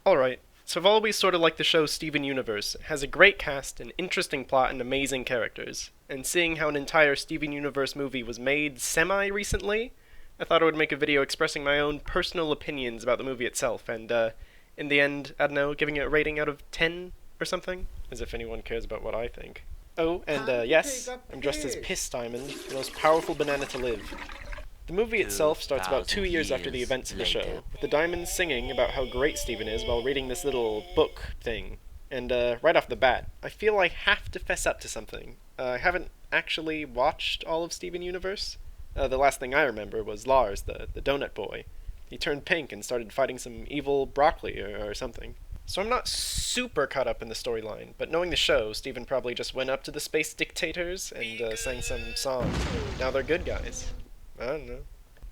Alright, so I've always sort of liked the show Steven Universe. It has a great cast, an interesting plot, and amazing characters. And seeing how an entire Steven Universe movie was made semi-recently, I thought I would make a video expressing my own personal opinions about the movie itself, and, in the end, I don't know, giving it a rating out of 10 or something? As if anyone cares about what I think. Oh, and, yes, I'm dressed as Piss Diamond, the most powerful banana to live. The movie itself starts about 2 years after the events of the show, with the Diamonds singing about how great Steven is while reading this little book thing. And right off the bat, I feel I have to fess up to something. I haven't actually watched all of Steven Universe. The last thing I remember was Lars, the donut boy. He turned pink and started fighting some evil broccoli or something. So I'm not super caught up in the storyline, but knowing the show, Steven probably just went up to the space dictators and sang some song. Now they're good guys. I don't know.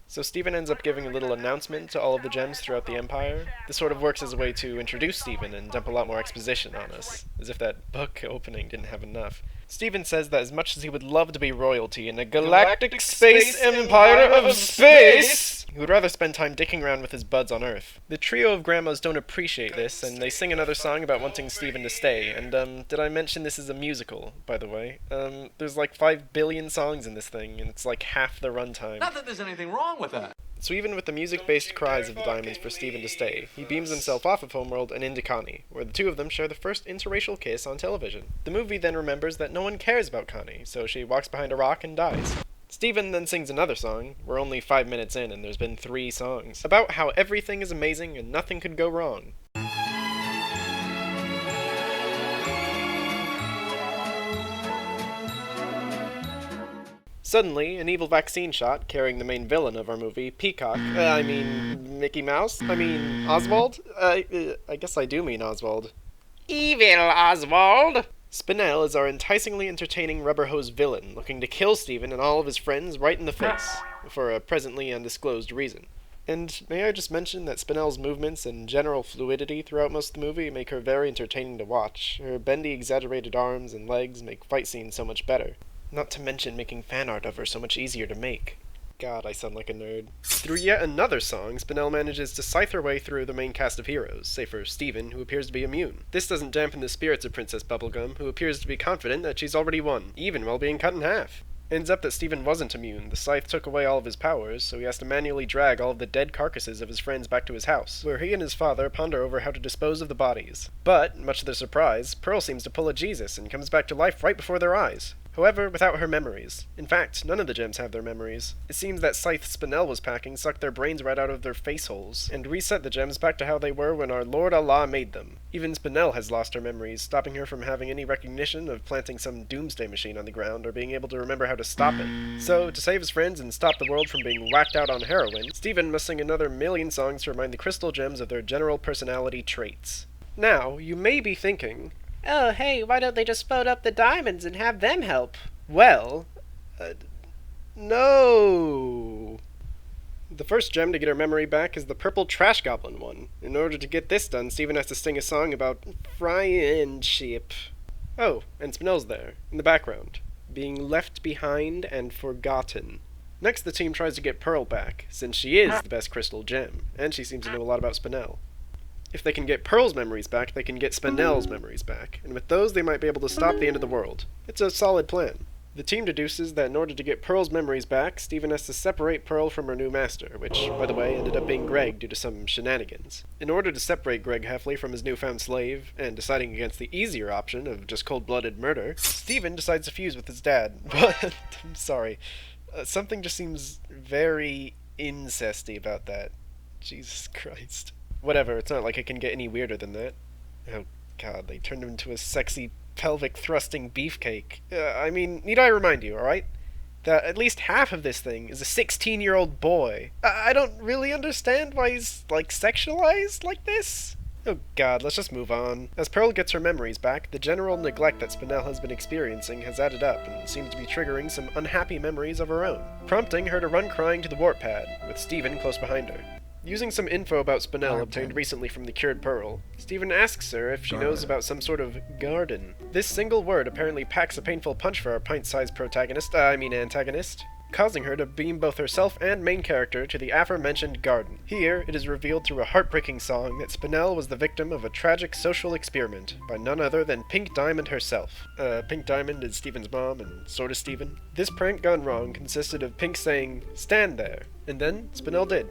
So Steven ends up giving a little announcement to all of the gems throughout the Empire. This sort of works as a way to introduce Steven and dump a lot more exposition on us, as if that book opening didn't have enough. Steven says that as much as he would love to be royalty in a galactic space empire of space, he would rather spend time dicking around with his buds on Earth. The trio of grandmas don't appreciate this, and they sing another song about wanting Steven to stay. And, did I mention this is a musical, by the way? There's like 5 billion songs in this thing, and it's like half the runtime. Not that there's anything wrong with that. So even with the music-based cries of the Diamonds for Steven to stay, he beams himself off of Homeworld and into Connie, where the two of them share the first interracial kiss on television. The movie then remembers that no one cares about Connie, so she walks behind a rock and dies. Steven then sings another song. We're only 5 minutes in and there's been 3 songs, about how everything is amazing and nothing could go wrong. Suddenly, an evil vaccine shot, carrying the main villain of our movie, Mickey Mouse? Oswald? I guess I do mean Oswald. Evil Oswald! Spinel is our enticingly entertaining rubber hose villain, looking to kill Steven and all of his friends right in the face, for a presently undisclosed reason. And may I just mention that Spinel's movements and general fluidity throughout most of the movie make her very entertaining to watch. Her bendy, exaggerated arms and legs make fight scenes so much better. Not to mention making fan art of her so much easier to make. God, I sound like a nerd. Through yet another song, Spinel manages to scythe her way through the main cast of heroes, save for Steven, who appears to be immune. This doesn't dampen the spirits of Princess Bubblegum, who appears to be confident that she's already won, even while being cut in half. Ends up that Steven wasn't immune. The scythe took away all of his powers, so he has to manually drag all of the dead carcasses of his friends back to his house, where he and his father ponder over how to dispose of the bodies. But, much to their surprise, Pearl seems to pull a Jesus and comes back to life right before their eyes. However, without her memories. In fact, none of the gems have their memories. It seems that scythe Spinel was packing sucked their brains right out of their face holes, and reset the gems back to how they were when our Lord Allah made them. Even Spinel has lost her memories, stopping her from having any recognition of planting some doomsday machine on the ground or being able to remember how to stop it. So, to save his friends and stop the world from being whacked out on heroin, Steven must sing another million songs to remind the crystal gems of their general personality traits. Now, you may be thinking, oh, hey, why don't they just vote up the Diamonds and have them help? Well, no. The first gem to get her memory back is the purple trash goblin one. In order to get this done, Steven has to sing a song about friendship. Oh, and Spinel's there, in the background, being left behind and forgotten. Next, the team tries to get Pearl back, since she is the best crystal gem, and she seems to know a lot about Spinel. If they can get Pearl's memories back, they can get Spinel's memories back, and with those they might be able to stop the end of the world. It's a solid plan. The team deduces that in order to get Pearl's memories back, Steven has to separate Pearl from her new master, which, by the way, ended up being Greg due to some shenanigans. In order to separate Greg Heffley from his newfound slave, and deciding against the easier option of just cold-blooded murder, Steven decides to fuse with his dad. But, I'm sorry, something just seems very incesty about that. Jesus Christ. Whatever, it's not like it can get any weirder than that. Oh god, they turned him into a sexy, pelvic-thrusting beefcake. Need I remind you, alright? That at least half of this thing is a 16-year-old boy. I don't really understand why he's, sexualized like this. Oh god, let's just move on. As Pearl gets her memories back, the general neglect that Spinel has been experiencing has added up and seems to be triggering some unhappy memories of her own, prompting her to run crying to the warp pad, with Steven close behind her. Using some info about Spinel obtained recently from the cured Pearl, Steven asks her if she knows about some sort of garden. This single word apparently packs a painful punch for our pint-sized antagonist. causing her to beam both herself and main character to the aforementioned garden. Here, it is revealed through a heartbreaking song that Spinel was the victim of a tragic social experiment by none other than Pink Diamond herself. Pink Diamond is Steven's mom, and sort of Steven. This prank gone wrong consisted of Pink saying, "Stand there," and then Spinel did.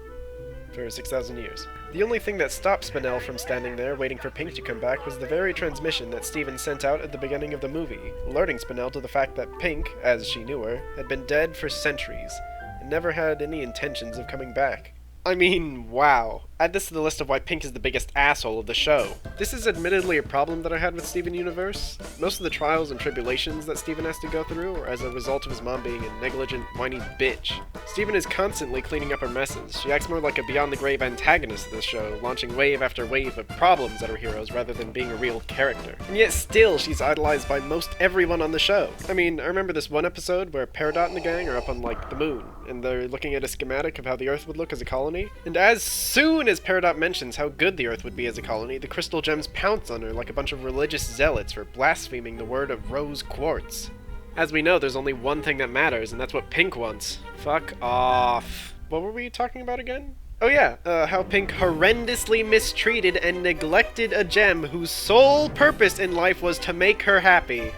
For 6,000 years. The only thing that stopped Spinel from standing there waiting for Pink to come back was the very transmission that Steven sent out at the beginning of the movie, alerting Spinel to the fact that Pink, as she knew her, had been dead for centuries, and never had any intentions of coming back. I mean, wow. Add this to the list of why Pink is the biggest asshole of the show. This is admittedly a problem that I had with Steven Universe. Most of the trials and tribulations that Steven has to go through are as a result of his mom being a negligent, whiny bitch. Steven is constantly cleaning up her messes. She acts more like a beyond-the-grave antagonist of the show, launching wave after wave of problems at her heroes rather than being a real character. And yet still, she's idolized by most everyone on the show. I mean, I remember this one episode where Peridot and the gang are up on, the moon, and they're looking at a schematic of how the Earth would look as a colony, and as soon as Peridot mentions how good the Earth would be as a colony, the crystal gems pounce on her like a bunch of religious zealots for blaspheming the word of rose quartz. As we know, there's only one thing that matters, and that's what Pink wants. Fuck off. What were we talking about again? Oh yeah, how Pink horrendously mistreated and neglected a gem whose sole purpose in life was to make her happy.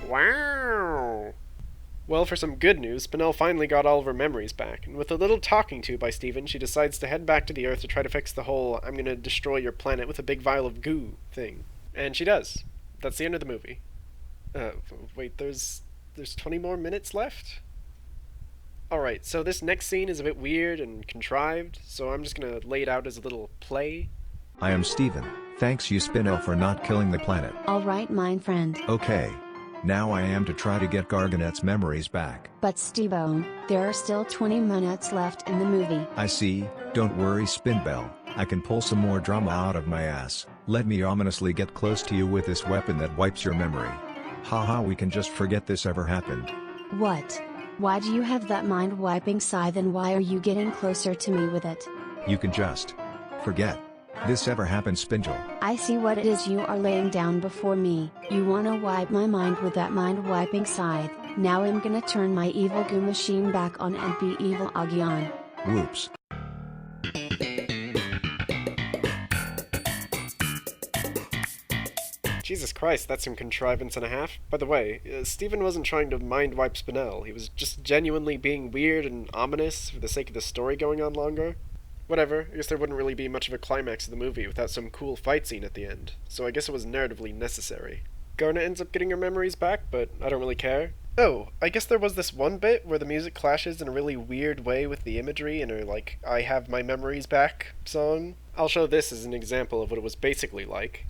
Wow. Well, for some good news, Spinel finally got all of her memories back, and with a little talking to by Steven, she decides to head back to the Earth to try to fix the whole "I'm gonna destroy your planet with a big vial of goo" thing. And she does. That's the end of the movie. Wait, there's 20 more minutes left? Alright, so this next scene is a bit weird and contrived, so I'm just gonna lay it out as a little play. I am Steven. Thanks you Spinel for not killing the planet. Alright, my friend. Okay. Now I am to try to get Garganet's memories back. But Steve-O, there are still 20 minutes left in the movie. I see. Don't worry Spinbell. I can pull some more drama out of my ass. Let me ominously get close to you with this weapon that wipes your memory. Haha, we can just forget this ever happened. What? Why do you have that mind-wiping scythe and why are you getting closer to me with it? You can just forget this ever happened, Spindle. I see what it is you are laying down before me. You wanna wipe my mind with that mind-wiping scythe. Now I'm gonna turn my evil goo machine back on and be evil Agion. Whoops. Jesus Christ, that's some contrivance and a half. By the way, Steven wasn't trying to mind-wipe Spinel. He was just genuinely being weird and ominous for the sake of the story going on longer. Whatever, I guess there wouldn't really be much of a climax of the movie without some cool fight scene at the end, so I guess it was narratively necessary. Garnet ends up getting her memories back, but I don't really care. Oh, I guess there was this one bit where the music clashes in a really weird way with the imagery in her, "I have my memories back" song. I'll show this as an example of what it was basically like.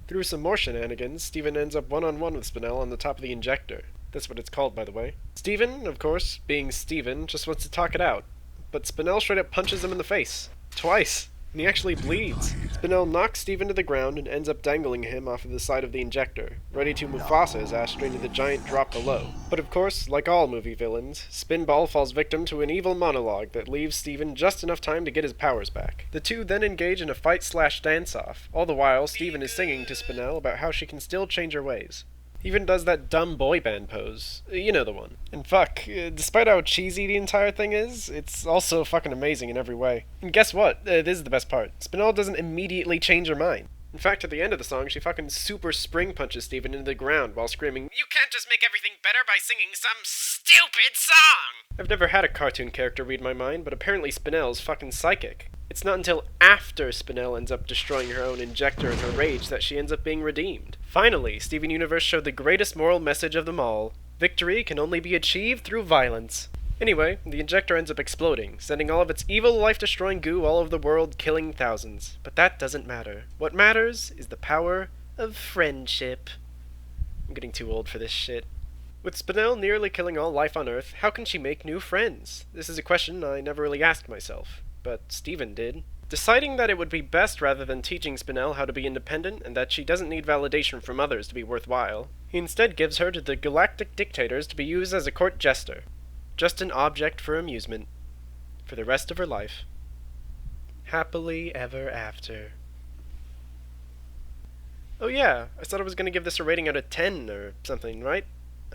Through some more shenanigans, Steven ends up one-on-one with Spinel on the top of the injector. That's what it's called, by the way. Steven, of course, being Steven, just wants to talk it out. But Spinel straight up punches him in the face. Twice. And he actually bleeds. Spinel knocks Steven to the ground and ends up dangling him off of the side of the injector, ready to Mufasa his ass straight into the giant drop below. But of course, like all movie villains, Spinball falls victim to an evil monologue that leaves Steven just enough time to get his powers back. The two then engage in a fight/dance-off. All the while, Steven is singing to Spinel about how she can still change her ways. He even does that dumb boy band pose. You know the one. And fuck, despite how cheesy the entire thing is, it's also fucking amazing in every way. And guess what? This is the best part. Spinel doesn't immediately change her mind. In fact, at the end of the song, she fucking super spring punches Steven into the ground while screaming, "You can't just make everything better by singing some stupid song!" I've never had a cartoon character read my mind, but apparently Spinel's fucking psychic. It's not until after Spinel ends up destroying her own injector in her rage that she ends up being redeemed. Finally, Steven Universe showed the greatest moral message of them all. Victory can only be achieved through violence. Anyway, the injector ends up exploding, sending all of its evil, life-destroying goo all over the world, killing thousands. But that doesn't matter. What matters is the power of friendship. I'm getting too old for this shit. With Spinel nearly killing all life on Earth, how can she make new friends? This is a question I never really asked myself, but Steven did. Deciding that it would be best rather than teaching Spinel how to be independent and that she doesn't need validation from others to be worthwhile, he instead gives her to the galactic dictators to be used as a court jester. Just an object for amusement. For the rest of her life. Happily ever after. Oh yeah, I said I was gonna give this a rating out of 10 or something, right?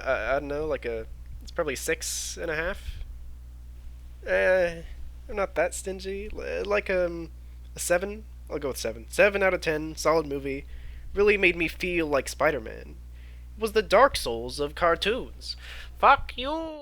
I don't know, it's probably 6.5? I'm not that stingy. A 7? I'll go with 7. 7 out of 10, solid movie. Really made me feel like Spider-Man. It was the Dark Souls of cartoons. Fuck you!